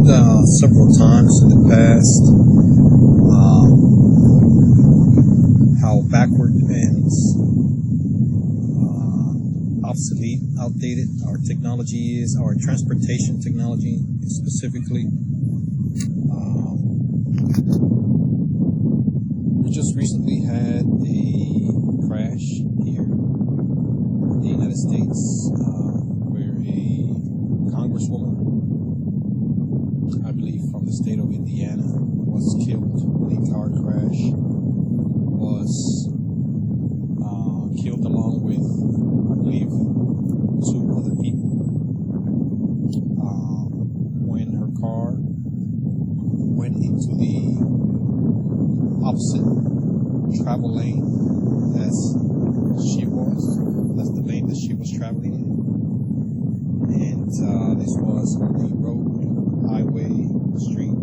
several times in the past how backward and obsolete, outdated our technology is, our transportation technology specifically. We just recently had a crash here in the United States where a congresswoman, I believe from the state of Indiana, was killed in a car crash, was killed along with, I believe, 2 other people when her car went into the opposite travel lane as she was. That's the lane that she was traveling in. And this was on the road, highway, street,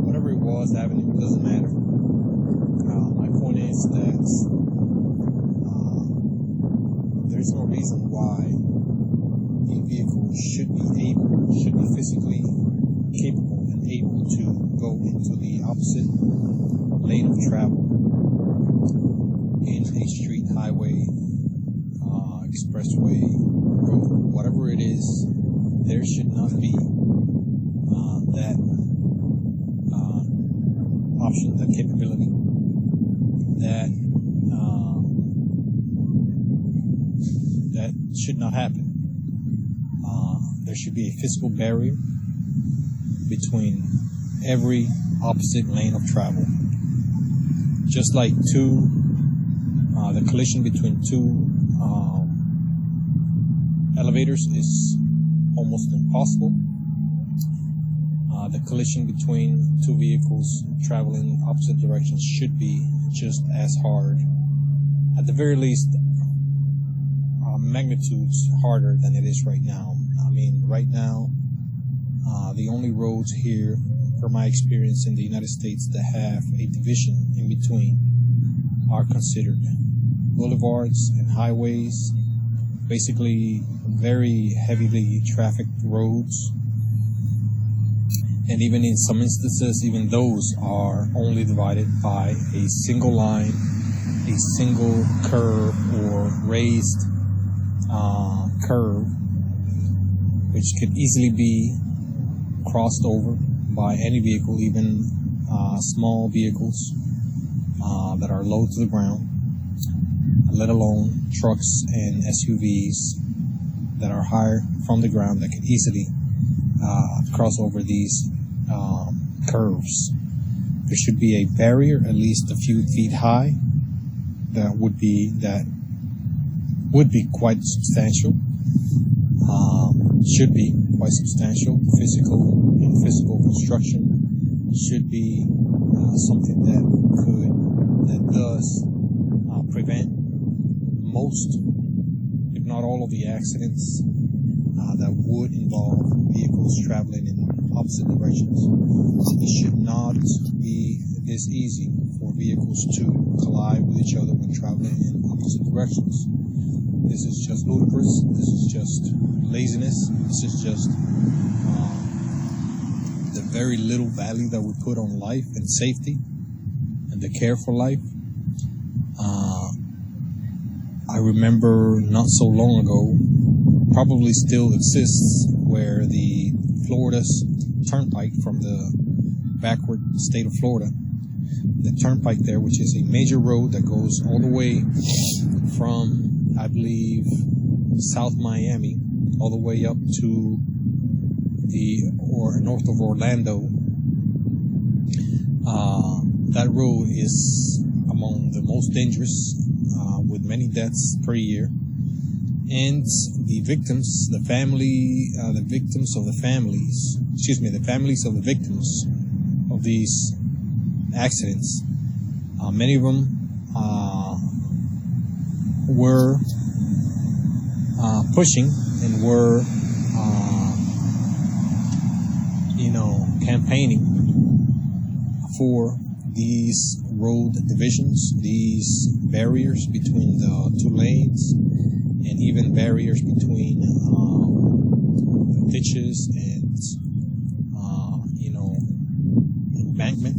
whatever it was, avenue, it doesn't matter. My point is that there's no reason why a vehicle should be physically capable and able to go into the opposite lane of travel in a street, highway, expressway, road, whatever it is. There should not be that option, that capability, that should not happen. There should be a physical barrier between every opposite lane of travel. Just like the collision between 2 elevators is almost impossible. The collision between 2 vehicles traveling in opposite directions should be just as hard, at the very least, magnitudes harder than it is right now. I mean, right now, the only roads here, from my experience in the United States, that have a division in between are considered boulevards and highways, basically very heavily trafficked roads. And even in some instances, even those are only divided by a single line, a single curve or raised curve, which could easily be crossed over by any vehicle, even small vehicles that are low to the ground, let alone trucks and SUVs that are higher from the ground that could easily cross over these curves. There should be a barrier at least a few feet high that would be quite substantial. Should be quite substantial. Physical construction should be something that does prevent most, if not all, of the accidents that would involve vehicles traveling in opposite directions. It should not be this easy for vehicles to collide with each other when traveling in opposite directions. This is just ludicrous. This is just laziness. This is just the very little value that we put on life and safety and the care for life. I remember not so long ago, probably still exists, where the Florida's turnpike from the backward state of Florida, the turnpike there, which is a major road that goes all the way from, I believe, South Miami, all the way up to north of Orlando. That road is among the most dangerous, with many deaths per year. And the families of the victims of these accidents, many of them were pushing and were campaigning for these road divisions, these barriers between the 2 lanes, and even barriers between ditches and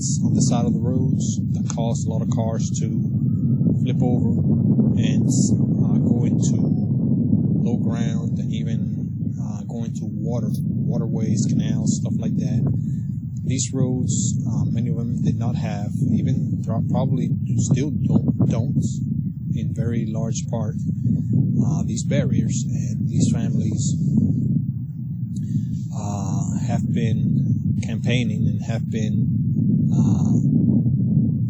barricades on the side of the roads that cause a lot of cars to flip over and go into low ground, and even go into waterways, canals, stuff like that. These roads, many of them did not have, even probably still don't in very large part, these barriers. And these families have been campaigning and have been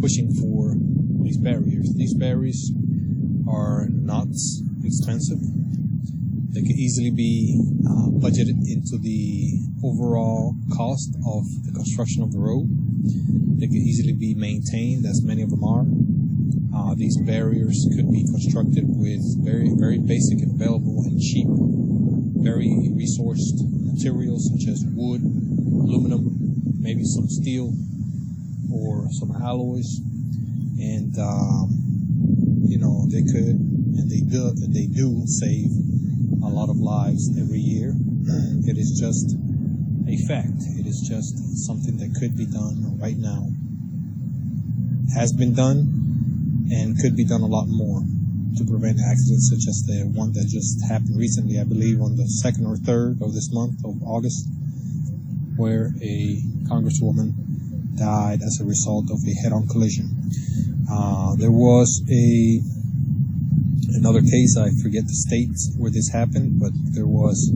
pushing for these barriers. These barriers are not expensive. They could easily be budgeted into the overall cost of the construction of the road. They could easily be maintained, as many of them are. These barriers could be constructed with very, very basic and available and cheap, very resourced materials such as wood, aluminum, maybe some steel or some alloys. And, they could, and they do save a lot of lives every year. It is just a fact. It is just something that could be done right now, has been done, and could be done a lot more to prevent accidents such as the one that just happened recently, I believe on the 2nd or 3rd of this month of August, where a congresswoman died as a result of a head-on collision. There was another case, I forget the state where this happened, but there was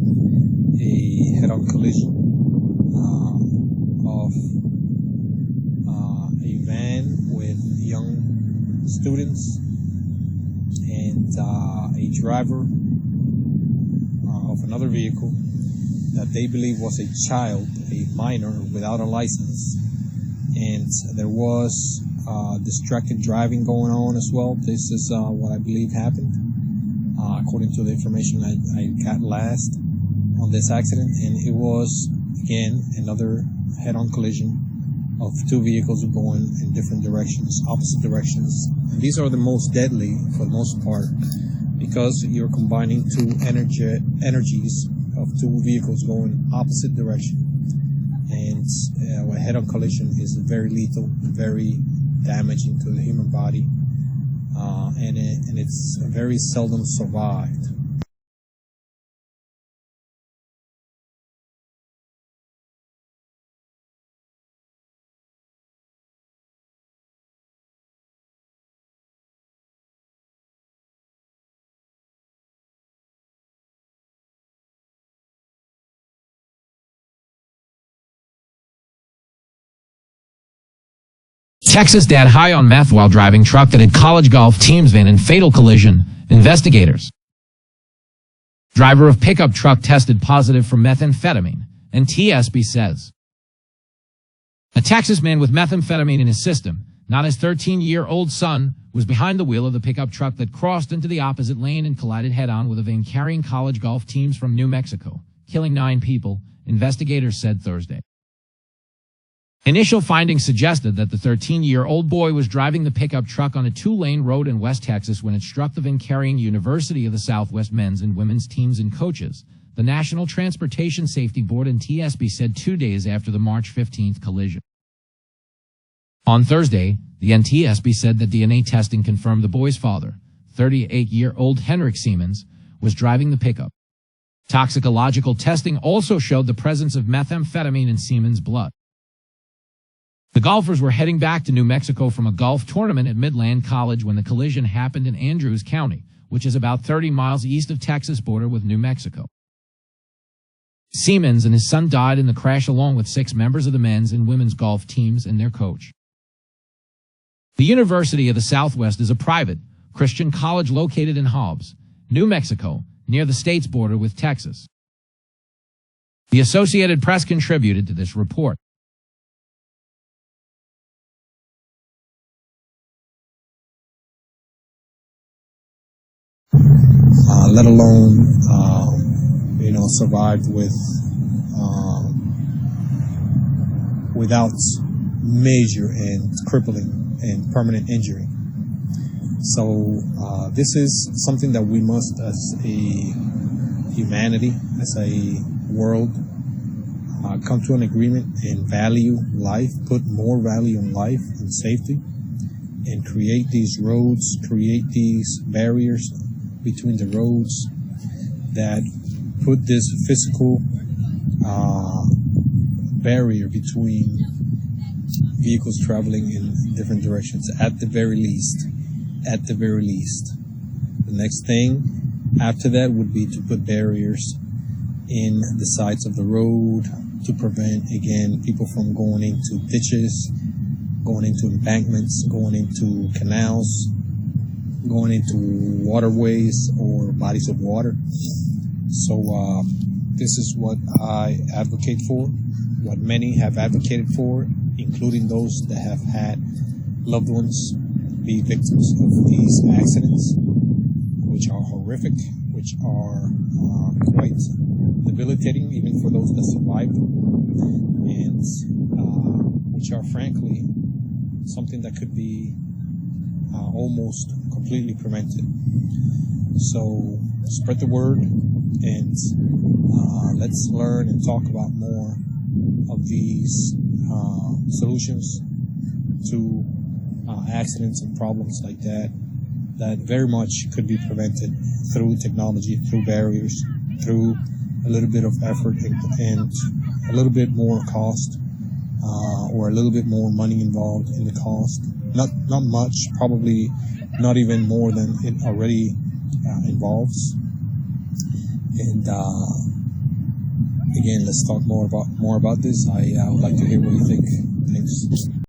a head-on collision of a van with young students and a driver of another vehicle that they believe was a child, a minor without a license. And there was distracted driving going on as well. This is what I believe happened, according to the information I got last on this accident. And it was, again, another head-on collision of two vehicles going in different directions, opposite directions. And these are the most deadly for the most part, because you're combining two energies of two vehicles going opposite direction. And a head-on collision is very lethal, very damaging to the human body, and it's very seldom survived. Texas dad high on meth while driving truck that hit college golf team's van in fatal collision. Investigators. Driver of pickup truck tested positive for methamphetamine, and TSB says. A Texas man with methamphetamine in his system, not his 13-year-old son, was behind the wheel of the pickup truck that crossed into the opposite lane and collided head-on with a van carrying college golf teams from New Mexico, killing 9 people, investigators said Thursday. Initial findings suggested that the 13-year-old boy was driving the pickup truck on a 2-lane road in West Texas when it struck the van carrying University of the Southwest men's and women's teams and coaches, the National Transportation Safety Board and TSB said 2 days after the March 15th collision. On Thursday, the NTSB said that DNA testing confirmed the boy's father, 38-year-old Henrik Siemens, was driving the pickup. Toxicological testing also showed the presence of methamphetamine in Siemens' blood. The golfers were heading back to New Mexico from a golf tournament at Midland College when the collision happened in Andrews County, which is about 30 miles east of Texas border with New Mexico. Siemens and his son died in the crash along with 6 members of the men's and women's golf teams and their coach. The University of the Southwest is a private, Christian college located in Hobbs, New Mexico, near the state's border with Texas. The Associated Press contributed to this report. Let alone, survived without major and crippling and permanent injury. So this is something that we must, as a humanity, as a world, come to an agreement and value life, put more value on life and safety, and create these roads, create these barriers between the roads that put this physical barrier between vehicles traveling in different directions at the very least. At the very least. The next thing after that would be to put barriers in the sides of the road to prevent, again, people from going into ditches, going into embankments, going into canals, going into waterways or bodies of water. So this is what I advocate for, what many have advocated for, including those that have had loved ones be victims of these accidents, which are horrific, which are quite debilitating even for those that survive them, and which are frankly something that could be almost completely prevented. So spread the word, and let's learn and talk about more of these solutions to accidents and problems like that very much could be prevented through technology, through barriers, through a little bit of effort and a little bit more cost, or a little bit more money involved in the cost. Not much, probably not even more than it already involves. And again, let's talk more about this. I would like to hear what you think. Thanks.